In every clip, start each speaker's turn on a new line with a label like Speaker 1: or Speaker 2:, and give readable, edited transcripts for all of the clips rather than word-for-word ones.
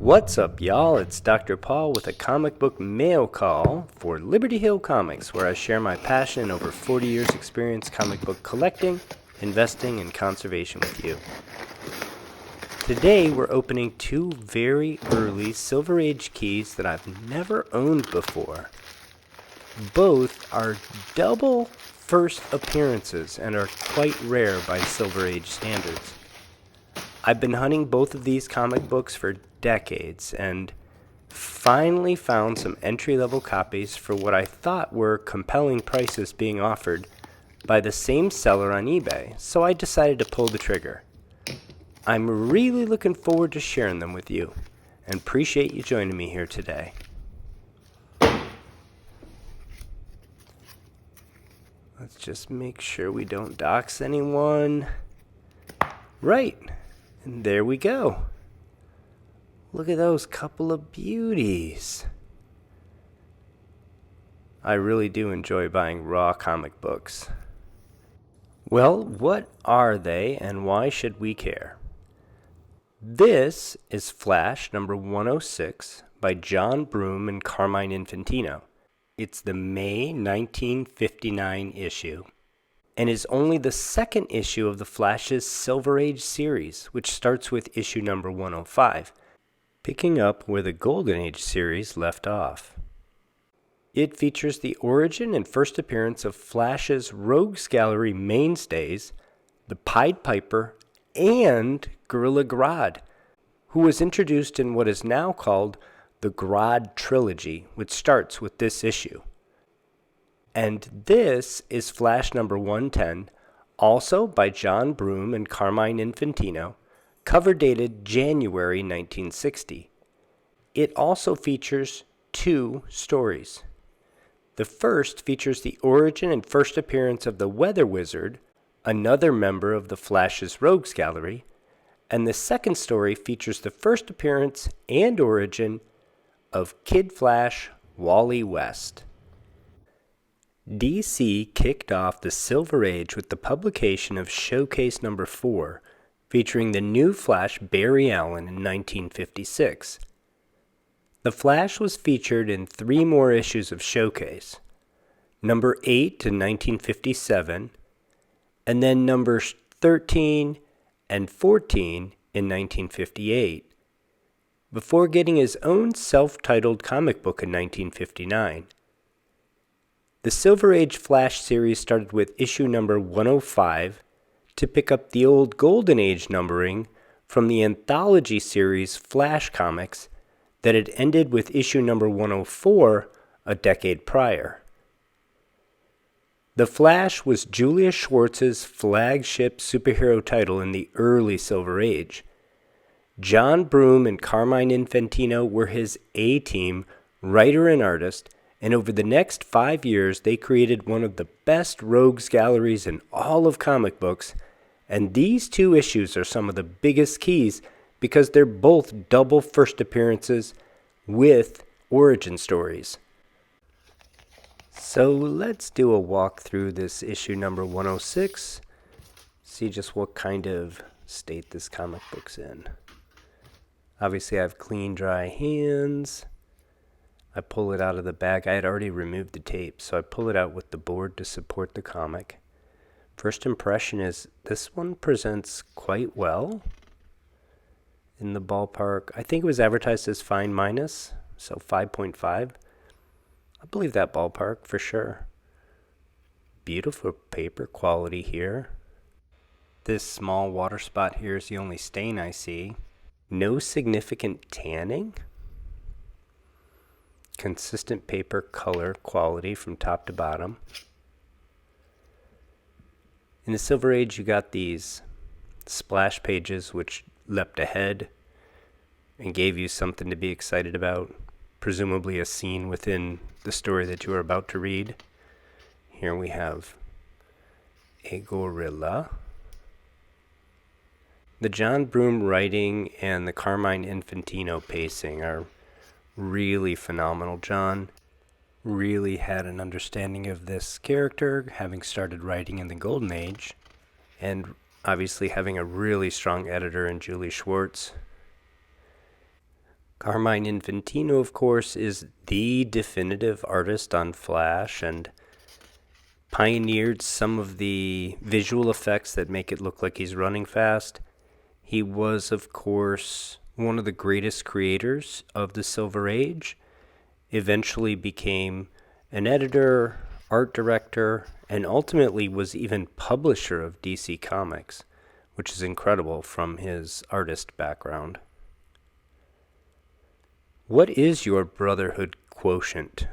Speaker 1: What's up, y'all? It's Dr. Paul with a comic book mail call for Liberty Hill Comics, where I share my passion and over 40 years experience comic book collecting, investing, and conservation with you. Today, we're opening two very early Silver Age keys that I've never owned before. Both are double first appearances and are quite rare by Silver Age standards. I've been hunting both of these comic books for decades and finally found some entry-level copies for what I thought were compelling prices being offered by the same seller on eBay, so I decided to pull the trigger. I'm really looking forward to sharing them with you and appreciate you joining me here today. Let's just make sure we don't dox anyone. Right, and there we go. Look at those couple of beauties. I really do enjoy buying raw comic books. Well, what are they and why should we care? This is Flash number 106 by John Broome and Carmine Infantino. It's the May 1959 issue and is only the second issue of the Flash's Silver Age series, which starts with issue number 105. Picking up where the Golden Age series left off. It features the origin and first appearance of Flash's Rogues Gallery mainstays, the Pied Piper, and Gorilla Grodd, who was introduced in what is now called the Grodd Trilogy, which starts with this issue. And this is Flash number 110, also by John Broome and Carmine Infantino, cover dated January 1960. It also features two stories. The first features the origin and first appearance of the Weather Wizard, another member of the Flash's Rogues Gallery, and the second story features the first appearance and origin of Kid Flash Wally West. DC kicked off the Silver Age with the publication of Showcase number 4, featuring the new Flash Barry Allen in 1956. The Flash was featured in 3 more issues of Showcase, number 8 to 1957, and then numbers 13 and 14 in 1958, before getting his own self-titled comic book in 1959. The Silver Age Flash series started with issue number 105, to pick up the old Golden Age numbering from the anthology series Flash Comics that had ended with issue number 104 a decade prior. The Flash was Julius Schwartz's flagship superhero title in the early Silver Age. John Broome and Carmine Infantino were his A-team writer and artist, and over the next 5 years they created one of the best rogues galleries in all of comic books. And these 2 issues are some of the biggest keys because they're both double first appearances with origin stories. So let's do a walk through this issue number 106, see just what kind of state this comic book's in. Obviously I have clean, dry hands. I pull it out of the bag. I had already removed the tape, so I pull it out with the board to support the comic. First impression is this one presents quite well in the ballpark. I think it was advertised as fine minus, so 5.5. I believe that ballpark for sure. Beautiful paper quality here. This small water spot here is the only stain I see. No significant tanning. Consistent paper color quality from top to bottom. In the Silver Age, you got these splash pages which leapt ahead and gave you something to be excited about, presumably a scene within the story that you are about to read. Here we have a gorilla. The John Broome writing and the Carmine Infantino pacing are really phenomenal. John really had an understanding of this character, having started writing in the Golden Age, and obviously having a really strong editor in Julie Schwartz. Carmine Infantino, of course, is the definitive artist on Flash and pioneered some of the visual effects that make it look like he's running fast. He was, of course, one of the greatest creators of the Silver Age, eventually became an editor, art director, and ultimately was even publisher of DC Comics, which is incredible from his artist background. What is your brotherhood quotient?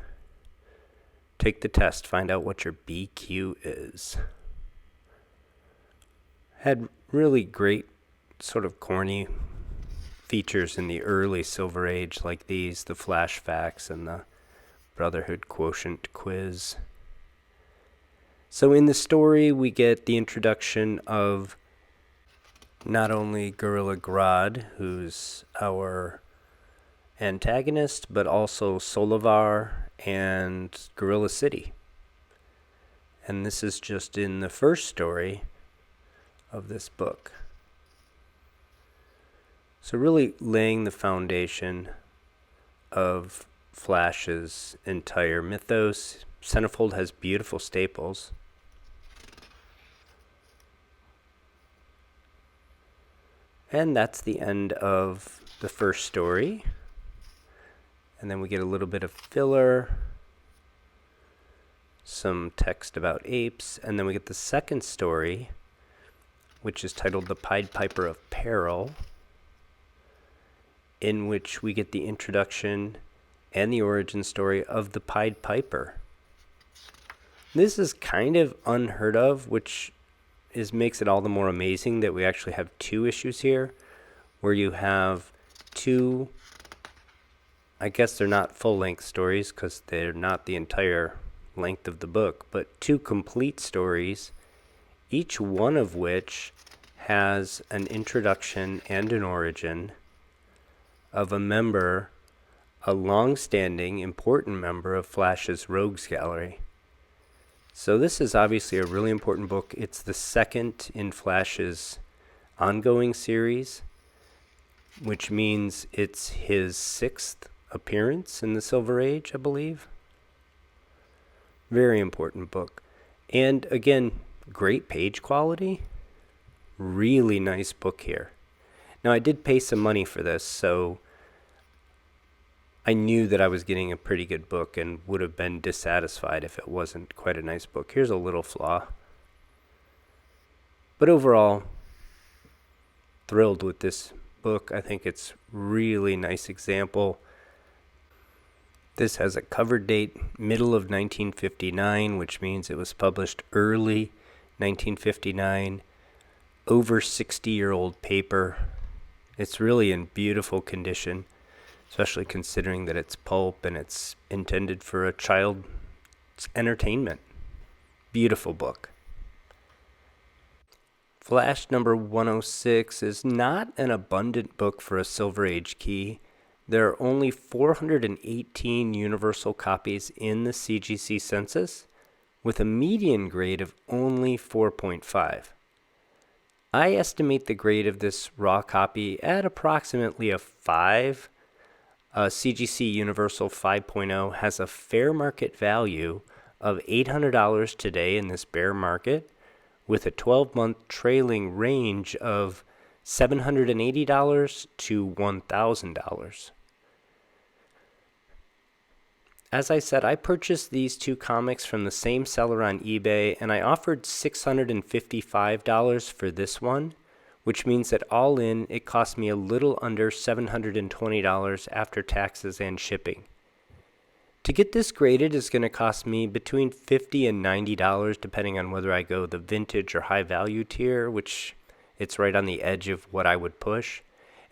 Speaker 1: Take the test, find out what your BQ is. Had really great, sort of corny features in the early Silver Age, like these, the Flash Facts and the Brotherhood Quotient quiz. So in the story, we get the introduction of not only Gorilla Grodd, who's our antagonist, but also Solovar and Gorilla City. And this is just in the first story of this book. So really laying the foundation of Flash's entire mythos. Centerfold has beautiful staples. And that's the end of the first story. And then we get a little bit of filler, some text about apes, and then we get the second story, which is titled The Pied Piper of Peril, in which we get the introduction and the origin story of the Pied Piper. This is kind of unheard of, which makes it all the more amazing that we actually have two issues here, where you have two, I guess they're not full-length stories because they're not the entire length of the book, but two complete stories, each one of which has an introduction and an origin of a member, a long-standing, important member of Flash's Rogues Gallery. So this is obviously a really important book. It's the second in Flash's ongoing series, which means it's his sixth appearance in the Silver Age, I believe. Very important book. And again, great page quality. Really nice book here. Now, I did pay some money for this, so I knew that I was getting a pretty good book and would have been dissatisfied if it wasn't quite a nice book. Here's a little flaw. But overall, thrilled with this book. I think it's really nice example. This has a cover date, middle of 1959, which means it was published early 1959. Over 60-year-old paper. It's really in beautiful condition, especially considering that it's pulp and it's intended for a child's entertainment. Beautiful book. Flash number 106 is not an abundant book for a Silver Age key. There are only 418 universal copies in the CGC census, with a median grade of only 4.5. I estimate the grade of this raw copy at approximately a 5. CGC Universal 5.0 has a fair market value of $800 today in this bear market, with a 12-month trailing range of $780 to $1,000. As I said, I purchased these two comics from the same seller on eBay, and I offered $655 for this one, which means that all in, it cost me a little under $720 after taxes and shipping. To get this graded is going to cost me between $50 and $90, depending on whether I go the vintage or high value tier, which it's right on the edge of what I would push.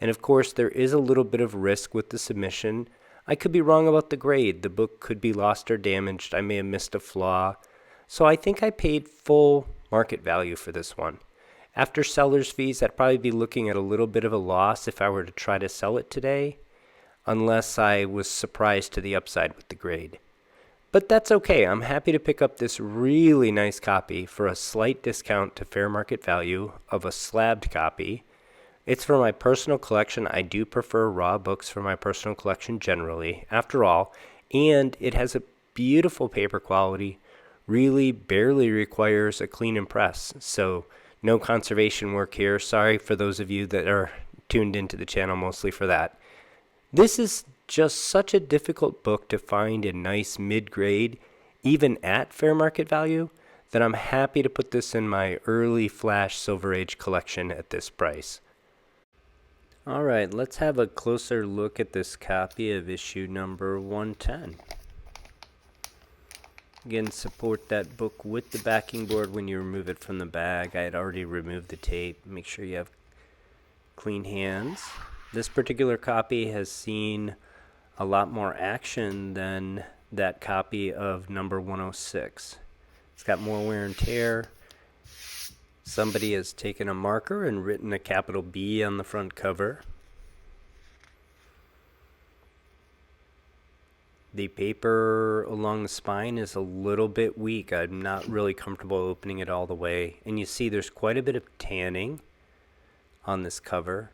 Speaker 1: And of course, there is a little bit of risk with the submission. I could be wrong about the grade. The book could be lost or damaged. I may have missed a flaw. So I think I paid full market value for this one. After seller's fees, I'd probably be looking at a little bit of a loss if I were to try to sell it today, unless I was surprised to the upside with the grade. But that's okay. I'm happy to pick up this really nice copy for a slight discount to fair market value of a slabbed copy It's for my personal collection. I do prefer raw books for my personal collection generally, after all, and it has a beautiful paper quality, really barely requires a clean and press, so no conservation work here. Sorry for those of you that are tuned into the channel mostly for that. This is just such a difficult book to find a nice mid-grade, even at fair market value, that I'm happy to put this in my early Flash Silver Age collection at this price. Alright, let's have a closer look at this copy of issue number 110. Again, support that book with the backing board when you remove it from the bag. I had already removed the tape. Make sure you have clean hands. This particular copy has seen a lot more action than that copy of number 106. It's got more wear and tear. Somebody has taken a marker and written a capital B on the front cover. The paper along the spine is a little bit weak. I'm not really comfortable opening it all the way. And you see there's quite a bit of tanning on this cover.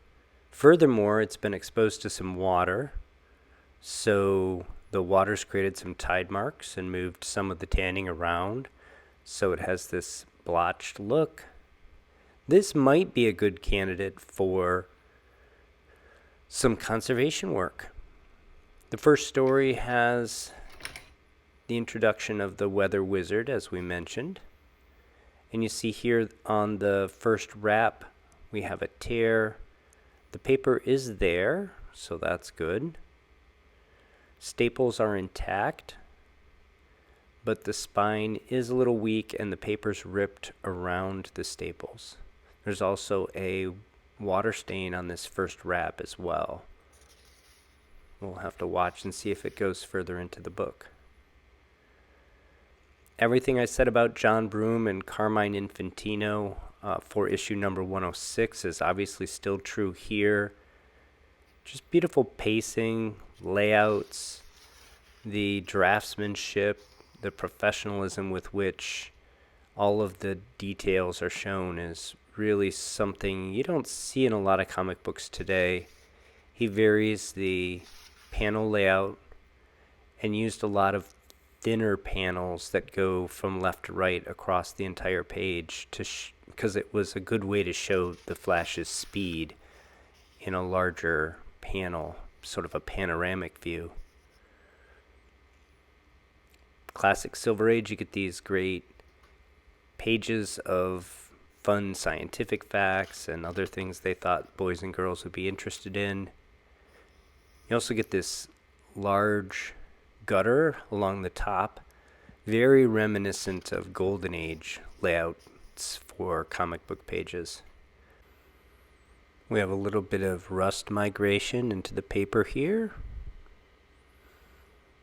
Speaker 1: Furthermore, it's been exposed to some water. So the water's created some tide marks and moved some of the tanning around. So it has this blotched look. This might be a good candidate for some conservation work. The first story has the introduction of the weather wizard, as we mentioned. And you see here on the first wrap, we have a tear. The paper is there, so that's good. Staples are intact, but the spine is a little weak and the paper's ripped around the staples. There's also a water stain on this first wrap as well. We'll have to watch and see if it goes further into the book. Everything I said about John Broome and Carmine Infantino for issue number 106 is obviously still true here. Just beautiful pacing, layouts, the draftsmanship, the professionalism with which all of the details are shown is really something you don't see in a lot of comic books today. He varies the panel layout and used a lot of thinner panels that go from left to right across the entire page to because it was a good way to show the Flash's speed in a larger panel, sort of a panoramic view. Classic Silver Age, you get these great pages of fun scientific facts and other things they thought boys and girls would be interested in. You also get this large gutter along the top, very reminiscent of Golden Age layouts for comic book pages. We have a little bit of rust migration into the paper here.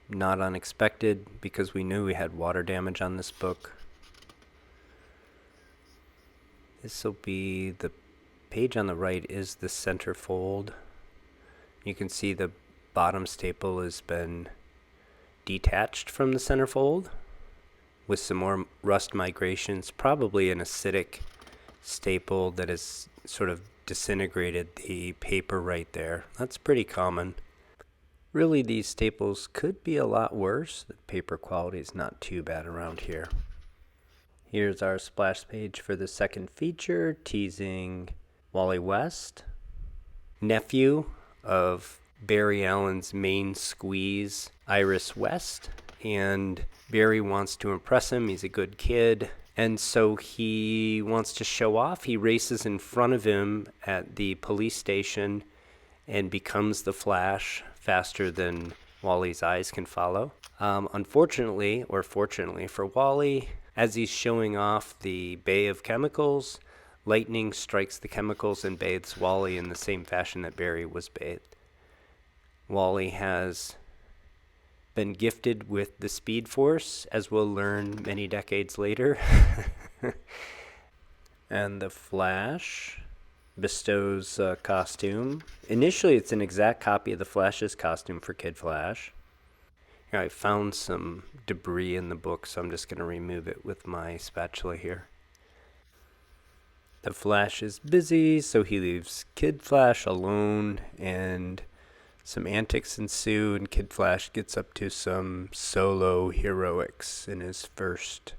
Speaker 1: Not unexpected because we knew we had water damage on this book. This will be the page on the right is the center fold. You can see the bottom staple has been detached from the center fold with some more rust migrations, probably an acidic staple that has sort of disintegrated the paper right there. That's pretty common. Really, these staples could be a lot worse. The paper quality is not too bad around here. Here's our splash page for the second feature, teasing Wally West, nephew of Barry Allen's main squeeze, Iris West. And Barry wants to impress him. He's a good kid. And so he wants to show off. He races in front of him at the police station and becomes the Flash faster than Wally's eyes can follow. Unfortunately, or fortunately for Wally, as he's showing off the bay of chemicals, lightning strikes the chemicals and bathes Wally in the same fashion that Barry was bathed. Wally has been gifted with the Speed Force, as we'll learn many decades later. And the Flash bestows a costume. Initially, it's an exact copy of the Flash's costume for Kid Flash. Here, I found some debris in the book, so I'm just going to remove it with my spatula here. The Flash is busy, so he leaves Kid Flash alone, and some antics ensue, and Kid Flash gets up to some solo heroics in his first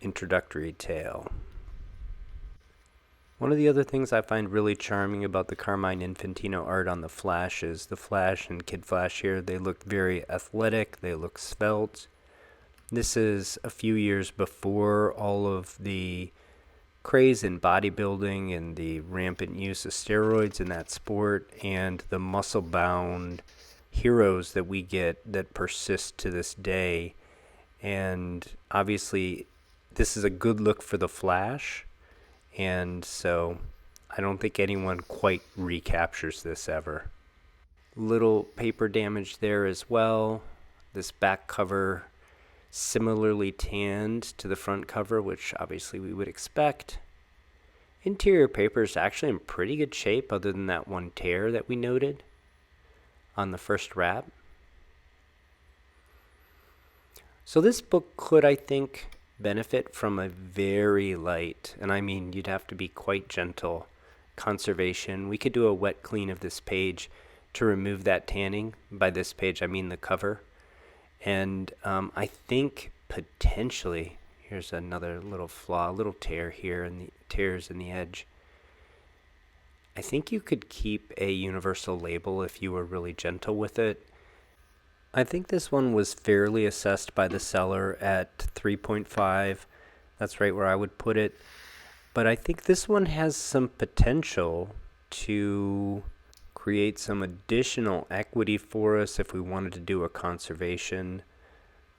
Speaker 1: introductory tale. One of the other things I find really charming about the Carmine Infantino art on the Flash is the Flash and Kid Flash here, they look very athletic, they look svelte. This is a few years before all of the craze in bodybuilding and the rampant use of steroids in that sport and the muscle-bound heroes that we get that persist to this day. And obviously, this is a good look for the Flash, and so I don't think anyone quite recaptures this ever. Little paper damage there as well. This back cover similarly tanned to the front cover, which obviously we would expect. Interior paper is actually in pretty good shape other than that one tear that we noted on the first wrap. So this book could, I think, benefit from a very light, and I mean you'd have to be quite gentle, conservation. We could do a wet clean of this page to remove that tanning. By this page I mean the cover. And I think potentially, here's another little flaw, a little tear here, and the tears in the edge. I think you could keep a universal label if you were really gentle with it. I think this one was fairly assessed by the seller at 3.5. That's right where I would put it. But I think this one has some potential to create some additional equity for us if we wanted to do a conservation.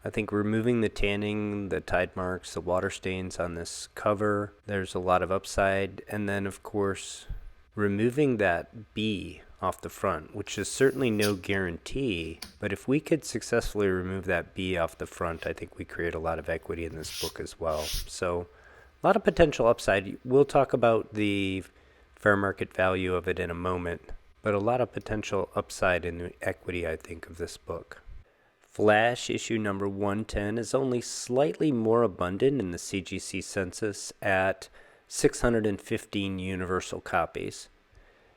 Speaker 1: I think removing the tanning, the tide marks, the water stains on this cover, there's a lot of upside. And then, of course, removing that B off the front, which is certainly no guarantee, but if we could successfully remove that B off the front, I think we create a lot of equity in this book as well. So a lot of potential upside. We'll talk about the fair market value of it in a moment, but a lot of potential upside in the equity, I think, of this book. Flash issue number 110 is only slightly more abundant in the CGC census at 615 universal copies.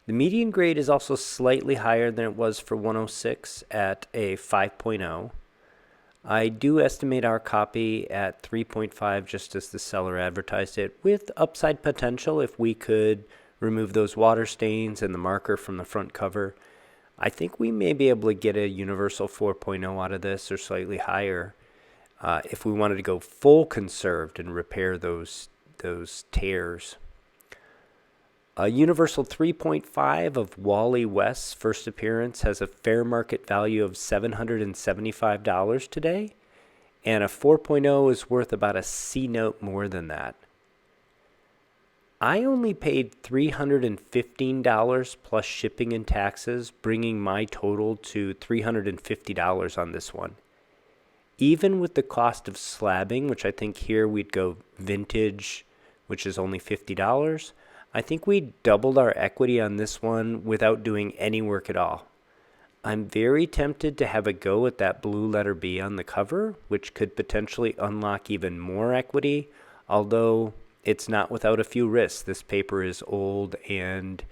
Speaker 1: The median grade is also slightly higher than it was for 106 at a 5.0. I do estimate our copy at 3.5 just as the seller advertised it, with upside potential if we could remove those water stains and the marker from the front cover. I think we may be able to get a universal 4.0 out of this or slightly higher if we wanted to go full conserved and repair those tears. A universal 3.5 of Wally West's first appearance has a fair market value of $775 today, and a 4.0 is worth about a C note more than that. I only paid $315 plus shipping and taxes, bringing my total to $350 on this one. Even with the cost of slabbing, which I think here we'd go vintage, which is only $50, I think we doubled our equity on this one without doing any work at all. I'm very tempted to have a go at that blue letter B on the cover, which could potentially unlock even more equity, although it's not without a few risks. This paper is old and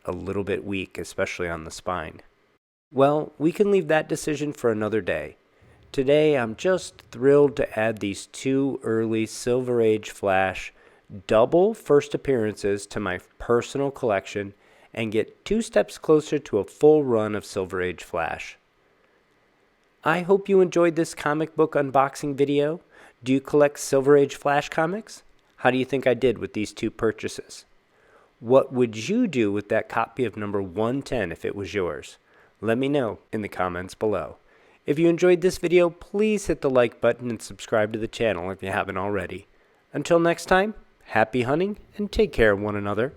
Speaker 1: a little bit weak, especially on the spine. Well, we can leave that decision for another day. Today, I'm just thrilled to add these two early Silver Age Flash double first appearances to my personal collection and get 2 steps closer to a full run of Silver Age Flash. I hope you enjoyed this comic book unboxing video. Do you collect Silver Age Flash comics? How do you think I did with these 2 purchases? What would you do with that copy of number 110 if it was yours? Let me know in the comments below. If you enjoyed this video, please hit the like button and subscribe to the channel if you haven't already. Until next time, happy hunting and take care of one another.